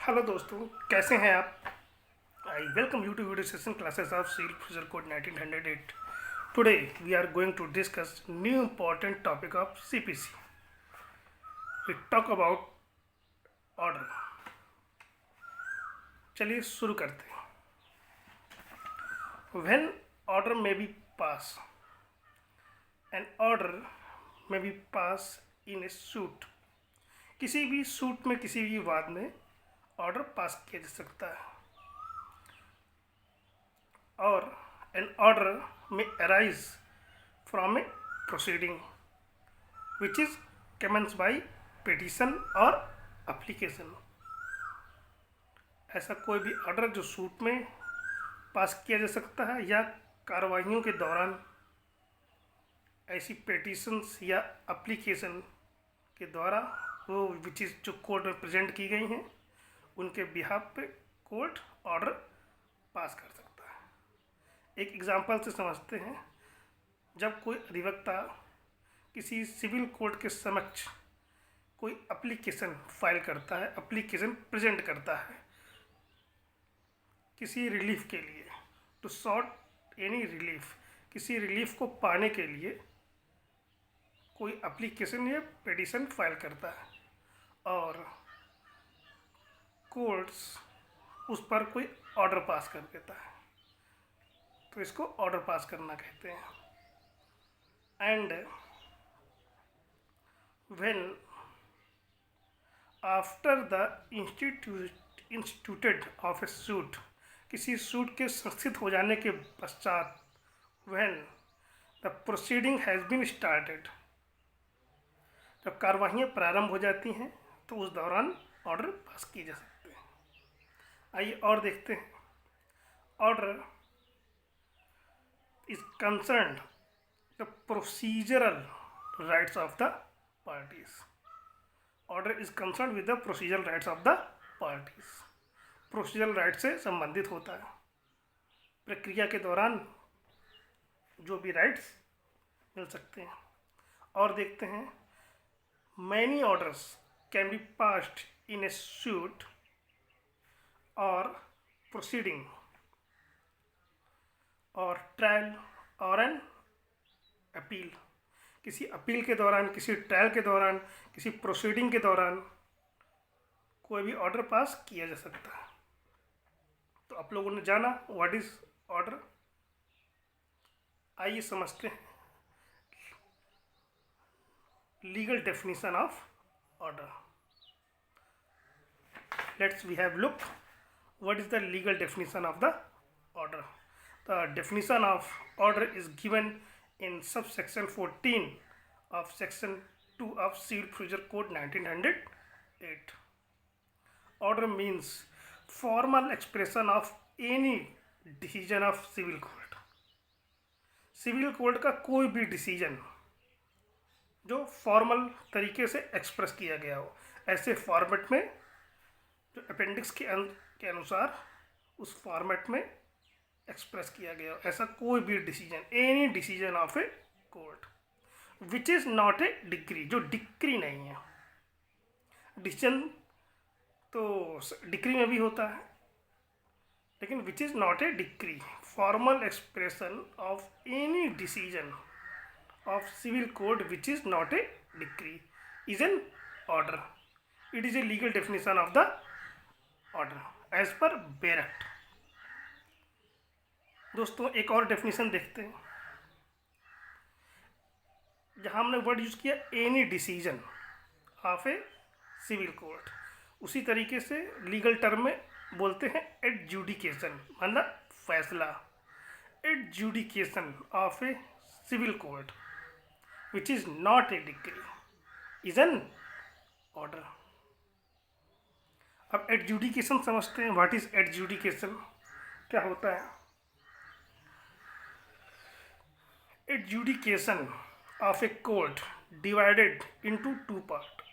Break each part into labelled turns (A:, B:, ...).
A: Hello दोस्तों, कैसे हैं आप? I welcome you to video session classes of civil procedure code 1908. Today we are going to discuss new important topic of CPC. We talk about order. चलिए शुरू करते हैं. When order में be pass, an order में be pass in a suit. किसी भी suit में, किसी भी वाद में ऑर्डर पास किया जा सकता है. और an order may arise from a proceeding which is commenced by petition or application. ऐसा कोई भी ऑर्डर जो सूट में पास किया जा सकता है या कार्रवाइयों के दौरान ऐसी पेटिशंस या एप्लीकेशन के द्वारा वो विच इज़ जो कोर्ट में प्रेजेंट की गई हैं उनके बिहाफ पे कोर्ट ऑर्डर पास कर सकता है. एक एग्जांपल से समझते हैं. जब कोई अधिवक्ता किसी सिविल कोर्ट के समक्ष कोई एप्लीकेशन फाइल करता है, एप्लीकेशन प्रेजेंट करता है किसी रिलीफ के लिए, टू सॉर्ट एनी रिलीफ, किसी रिलीफ को पाने के लिए कोई एप्लीकेशन या पिटीशन फाइल करता है और कोर्ट्स उस पर कोई ऑर्डर पास कर देता है, तो इसको ऑर्डर पास करना कहते हैं. And when after the instituted of a suit, किसी सूट के संस्थित हो जाने के पश्चात, when the proceeding has been started, जब कार्रवाइयाँ प्रारंभ हो जाती हैं तो उस दौरान ऑर्डर पास किए जा सकते हैं. आइए और देखते हैं. Order is concerned the procedural rights of the parties. Order is concerned with the procedural rights of the parties. Procedural rights से संबंधित होता है. प्रक्रिया के दौरान जो भी राइट्स मिल सकते हैं. और देखते हैं. Many orders can be passed in a suit or proceeding और ट्रायल और एन अपील. किसी अपील के दौरान, किसी ट्रायल के दौरान, किसी प्रोसीडिंग के दौरान कोई भी ऑर्डर पास किया जा सकता है. तो आप लोगों ने जाना व्हाट इज ऑर्डर. आइए समझते हैं legal definition of order. Let's we have look what is the legal definition of the order. The definition of order is given in subsection 14 of section 2 of Civil Procedure Code 1908. Order means formal expression of any decision of civil court. Civil court का कोई भी decision जो formal तरीके से express किया गया हो, ऐसे फॉर्मेट में जो अपेंडिक्स के अनुसार उस फॉर्मेट में एक्सप्रेस किया गया, ऐसा कोई भी decision, any decision of a court which is not a decree, जो डिक्री नहीं है. डिसीजन तो डिक्री में भी होता है, लेकिन which is not a decree, formal expression of any decision of civil code which is not a decree is an order. It is a legal definition of the order as per bare act. दोस्तों एक और definition देखते हैं. जहाँ हमने word use किया any decision of a civil court, उसी तरीके से लीगल टर्म में बोलते हैं एडजुडिकेशन, मतलब फैसला. Adjudication of a civil court which is not a decree is an order. अब एडजुडिकेशन समझते हैं. व्हाट इज एडजुडिकेशन, क्या होता है? Adjudication of a court divided into two parts.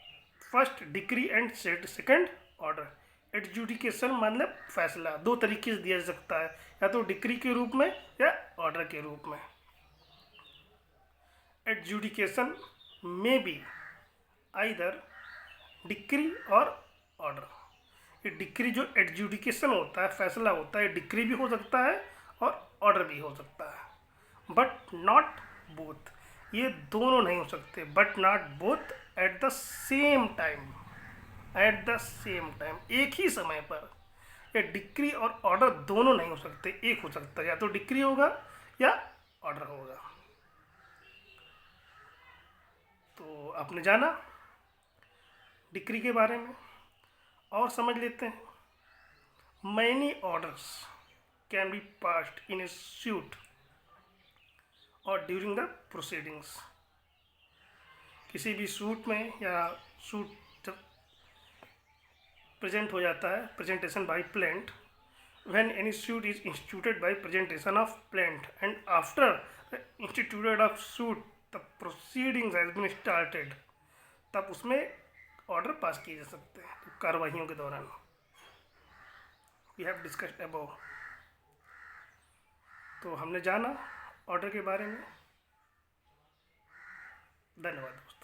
A: First decree and second order. Adjudication मतलब फैसला दो तरीके से दिया जा सकता है, या तो डिक्री के रूप में या ऑर्डर के रूप में. Adjudication may be either decree और ऑर्डर. ये डिक्री जो एडजुडिकेशन होता है, फैसला होता है, डिक्री भी हो सकता है और ऑर्डर भी हो सकता है, बट नॉट बोथ। ये दोनों नहीं हो सकते, but not both at the same time. At the same time, एक ही समय पर ये डिक्री और ऑर्डर दोनों नहीं हो सकते, एक हो सकता है, या तो डिक्री होगा या ऑर्डर होगा। तो आपने जाना डिक्री के बारे में, और समझ लेते हैं। Many orders can be passed in a suit और ड्यूरिंग द प्रोसीडिंग्स। किसी भी सूट में, या सूट जब प्रेजेंट हो जाता है, presentation by plaint, when any suit is instituted by presentation of plaint and after the instituted of suit the proceedings has been started, तब उसमें ऑर्डर पास किए जा सकते हैं कार्रवाइयों के दौरान। We have discussed above. तो हमने जाना ऑर्डर के बारे में। धन्यवाद दोस्तों।